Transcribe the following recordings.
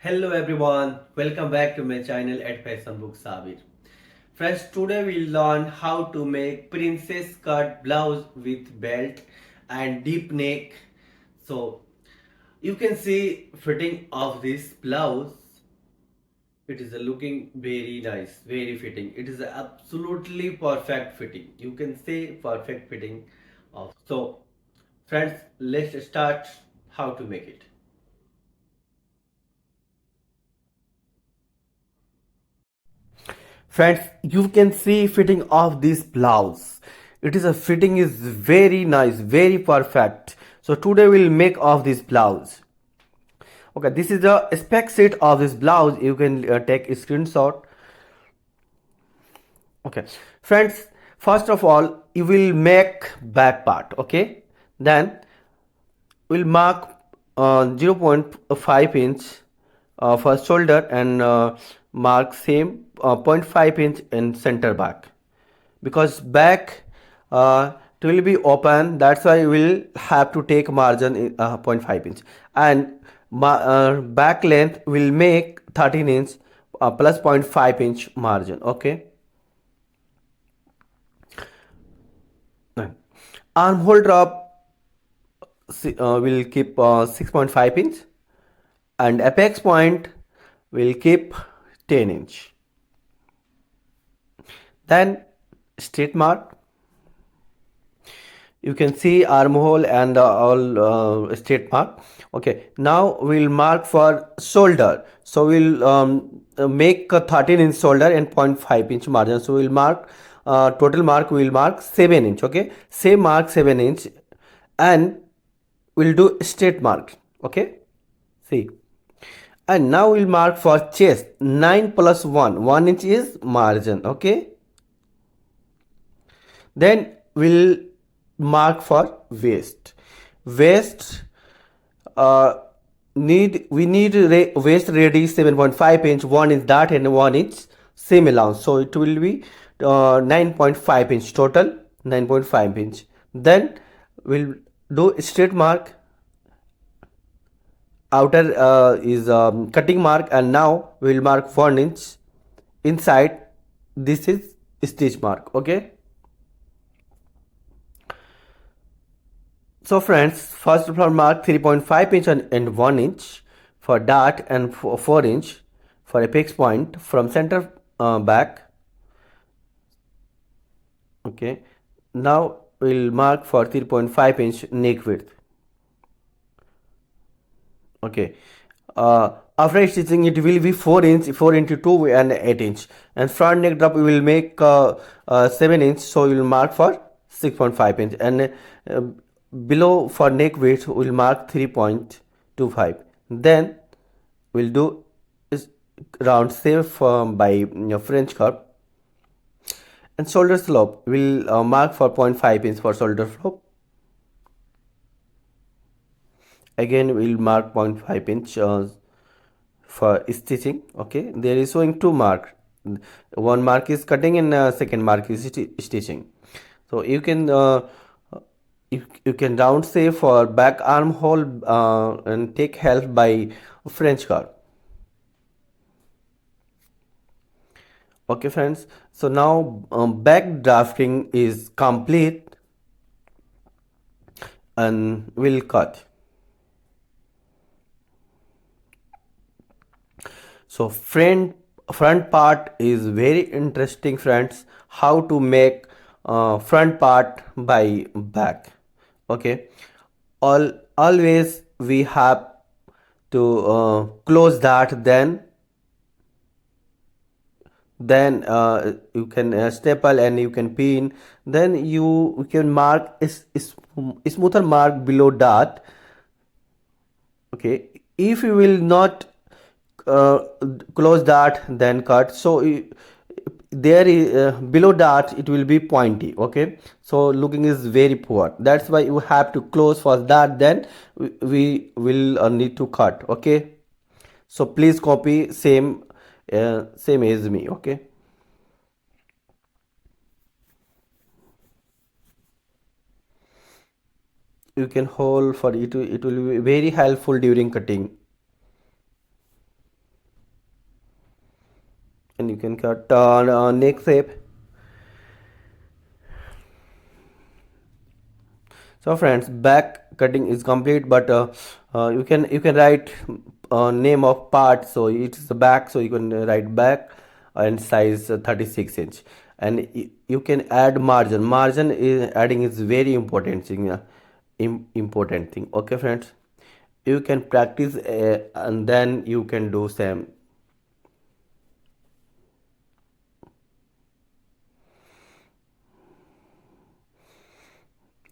Hello everyone, welcome back to my channel at fashionbook sabir. Friends, today we'll learn how to make princess cut blouse with belt and deep neck. So you can see fitting of this blouse. It is looking very nice, very fitting. It is absolutely perfect fitting. You can say perfect fitting of. So friends, let's start how to make it. Friends, you can see fitting of this blouse. It is a fitting is very nice, very perfect. So today we'll make of this blouse. Okay, this is the spec sheet of this blouse. You can take a screenshot. Okay, friends, first of all, you will make back part. Okay, then we'll mark 0.5 inch for shoulder and mark same zero point 0.5 inch in center back, because back it will be open, that's why we will have to take margin in, 0.5 inch, and back length will make 13 inch plus 0.5 inch margin. Okay, armhole drop will keep 6.5 inch, and apex point will keep 10 inch. Then straight mark, you can see armhole and all straight mark. Okay, now we'll mark for shoulder. So we'll make a 13 inch shoulder and 0.5 inch margin. So we'll mark total mark, we'll mark 7 inch. Okay, same mark 7 inch, and we'll do straight mark. Okay, see, and now we'll mark for chest 9 plus 1 inch is margin. Okay, then we'll mark for waist uh, need waist radius 7.5 inch, 1 inch dart and 1 inch seam allowance, so it will be 9.5 inch total, 9.5 inch. Then we'll do straight mark, outer is cutting mark, and now we'll mark 1 inch inside, this is stitch mark. Okay, so friends, first of all mark 3.5 inch and 1 inch for dart and 4 inch for apex point from center back. Okay, now we'll mark for 3.5 inch neck width. Okay, after stitching it will be 4 inch, 4 into 2 and 8 inch, and front neck drop we will make 7 inch, so we will mark for 6.5 inch, and below for neck width we will mark 3.25. Then we'll do is round shape by French curve, and shoulder slope we'll mark for 0.5 inch for shoulder slope. Again we'll mark 0.5 inch for stitching. Okay, there is showing two mark, one mark is cutting and second mark is stitching. So you can you can round shape for back armhole and take help by French curve. Okay friends, so now back drafting is complete, and we'll cut. So front part is very interesting friends, how to make front part by back. Okay, always we have to close that, then you can staple and you can pin, then you can mark is smoother mark below that. Okay, if you will not uh, close that then cut, so there is below that it will be pointy. Okay, so looking is very poor, that's why you have to close for that, then we will need to cut. Okay, so please copy same as me. Okay, you can hold for it, it will be very helpful during cutting. and you can cut neck shape. So friends, back cutting is complete, but you can write name of part. So it's the back, so you can write back and size 36 inch, and you can add margin. Margin is adding is very important thing. Important thing. Okay, friends, you can practice and then you can do same.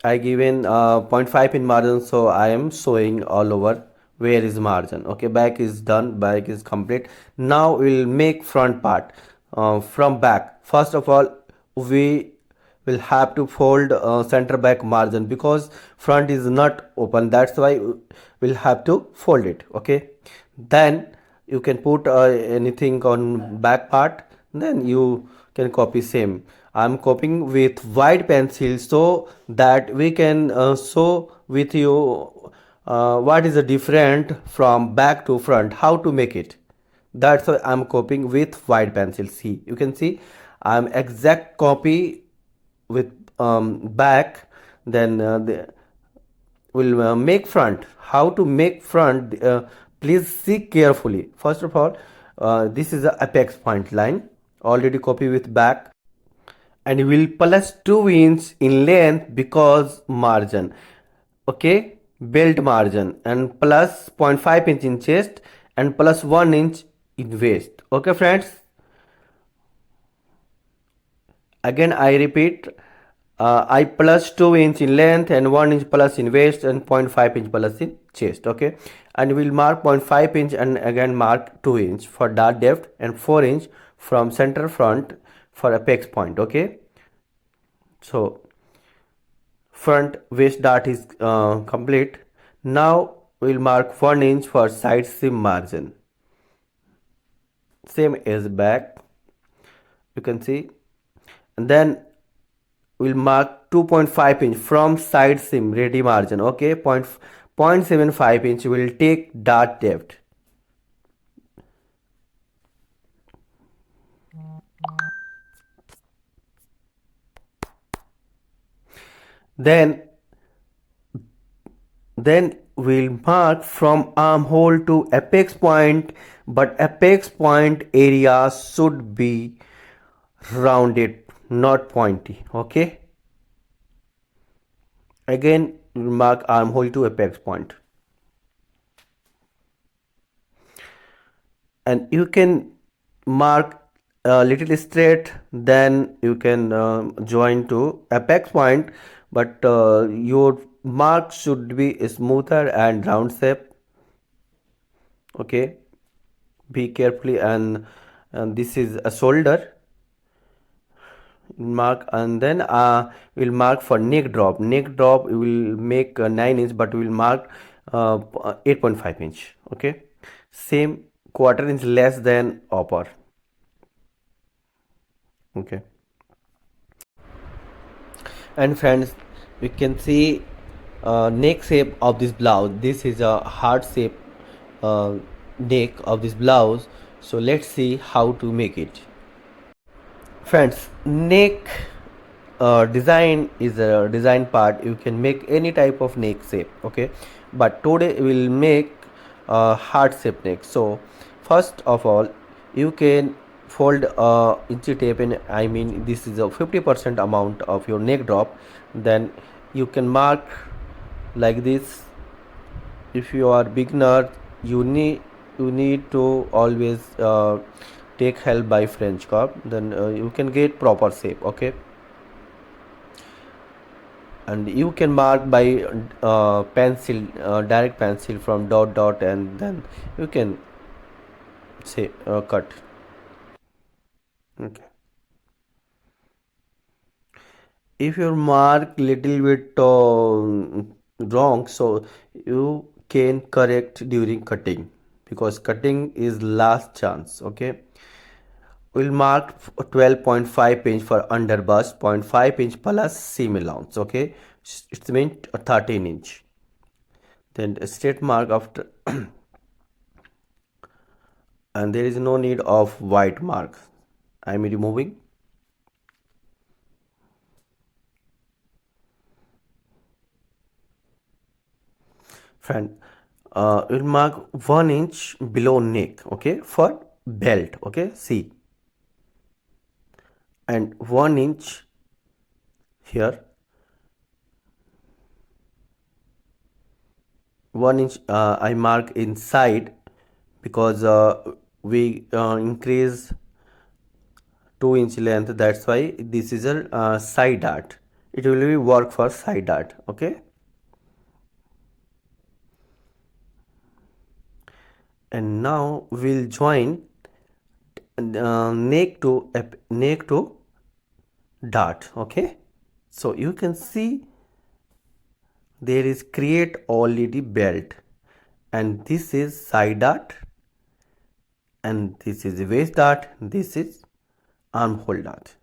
I given zero point 0.5 in margin, so I am showing all over where is margin. Okay, back is done, back is complete. Now we'll make front part from back. First of all, we will have to fold center back margin because front is not open. That's why we'll have to fold it. Okay, then you can put anything on back part, then you can copy same. I'm copying with white pencil so that we can show with you what is the different from back to front, how to make it. That's why I'm copying with white pencil. See, you can see I'm exact copy with back. Then will make front. How to make front? Please see carefully. First of all, this is the apex point line, already copy with back, and will plus 2 inch in length because margin. Okay, belt margin, and plus 0.5 inch in chest, and plus 1 inch in waist. Okay, friends, again I repeat, I plus 2 inch in length and 1 inch plus in waist and 0.5 inch plus in chest. Okay, and we'll mark 0.5 inch and again mark 2 inch for dart depth and 4 inch from center front for apex point. Okay, so front waist dart is complete. Now we'll mark 1 inch for side seam margin, same as back, you can see. And then we'll mark 2.5 inch from side seam ready margin. Okay, 0.75 inch will take dart depth. Then we'll mark from armhole to apex point, but apex point area should be rounded, not pointy. Okay, again we'll mark armhole to apex point, and you can mark a little straight, then you can join to apex point, but your mark should be smoother and round shape. Okay, be carefully. And this is a shoulder mark, and then we'll mark for neck drop. Neck drop we will make 9 inch, but we will mark 8.5 inch. Okay, same, quarter inch less than upper. Okay, and friends, we can see neck shape of this blouse. This is a heart shape uh, neck of this blouse, so let's see how to make it. Friends, neck design is a design part. You can make any type of neck shape. Okay, but today we'll make heart shape neck. So first of all, you can fold inchi tape in, I mean this is a 50% amount of your neck drop. Then you can mark like this. If you are beginner, you need to always take help by French curve, then you can get proper shape. Okay, and you can mark by pencil, direct pencil from dot dot, and then you can say cut. Okay, if you mark little bit wrong, so you can correct during cutting, because cutting is last chance. Okay, we'll mark 12.5 inch for under bust, 0.5 inch plus seam allowance. Okay, it's meant 13 inch. Then a straight mark after and there is no need of white mark. I'm removing. Friend, we'll mark 1 inch below neck, okay, for belt, okay, see, and 1 inch here, 1 inch I mark inside because we increase 2 inch length, that's why this is a side dart. It will be work for side dart, okay. And now we'll join neck to dart, okay. So you can see there is create already belt, and this is side dart, and this is waist dart, this is armhole dart.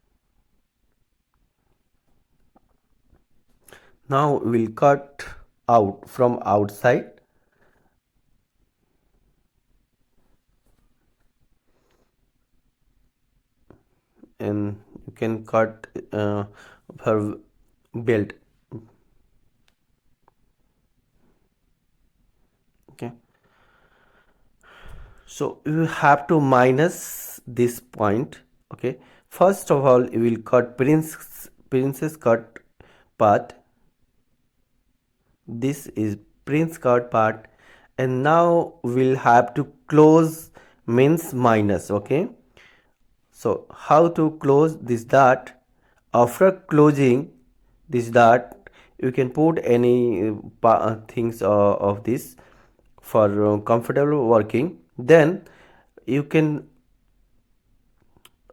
Now we'll cut out from outside, and you can cut her belt, okay. So you have to minus this point, okay. First of all, you will cut princess cut part. This is prince cut part, and now we'll have to close means minus, okay. So how to close this dart? After closing this dart, you can put any things of this for comfortable working. Then you can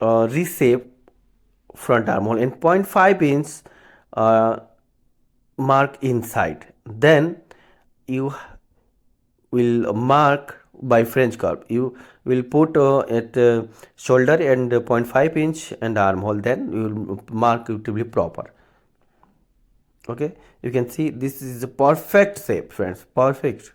reshape front armhole in 0.5 inch uh, mark inside. Then you will mark by French curve. You will put at shoulder and 0.5 inch and armhole. Then you will mark it to be proper. Okay, you can see this is a perfect shape, friends. Perfect.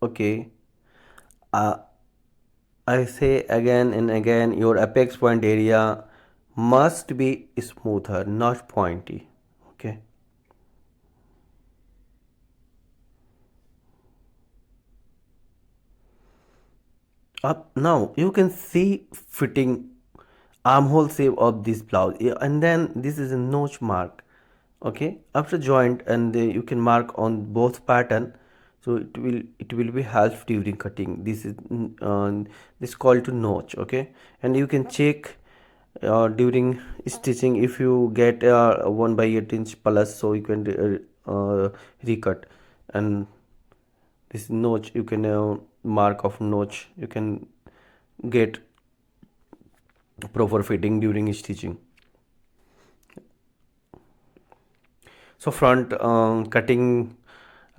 Okay. Uh, I say again and again, your apex point area must be smoother, not pointy. Okay. Up now you can see fitting armhole shape of this blouse. Yeah, and then this is a notch mark, okay, after joint, and you can mark on both pattern, so it will be help during cutting. This is this called to notch, okay. And you can check during stitching if you get 1/8 inch plus, so you can recut. And this notch you can mark of notch, you can get proper fitting during stitching. So front cutting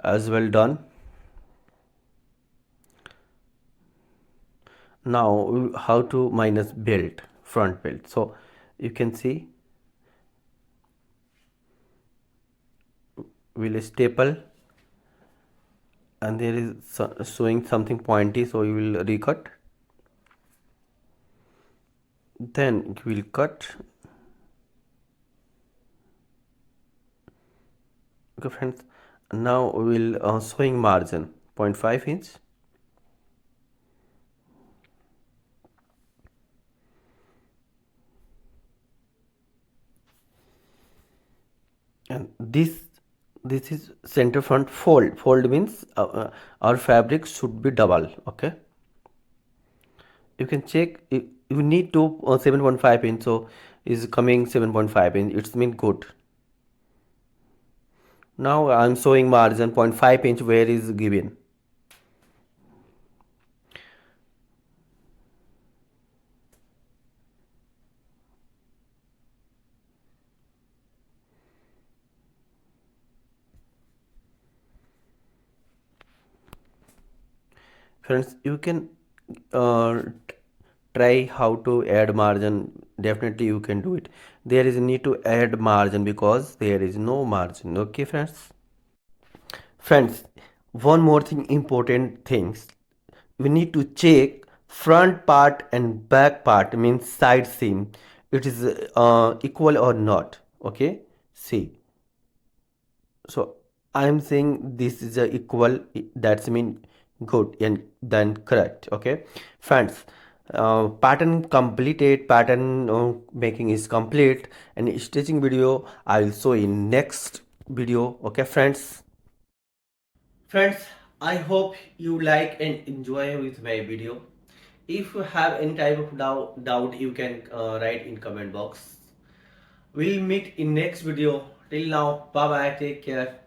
as well done. Now how to minus belt, front belt. So you can see we'll staple, and there is showing something pointy, so you will recut. Then we'll cut. Okay friends, now we'll sewing margin 0.5 inch, and this is center front fold. Fold means our fabric should be double, okay. You can check you need to 7.5 inch, so is coming 7.5 inch, it's mean good. Now I'm showing margin 0.5 inch where is given. Friends, you can uh, try how to add margin. Definitely you can do it. There is a need to add margin because there is no margin. Okay, friends, one more thing, important things, we need to check front part and back part, means side seam, it is equal or not. Okay, see, so I'm saying this is a equal, that's mean good and then correct. Okay, friends, pattern completed, pattern making is complete, and stitching video I will show in next video. Okay, friends, I hope you like and enjoy with my video. If you have any type of doubt, you can write in comment box. We'll meet in next video. Till now, bye bye, take care.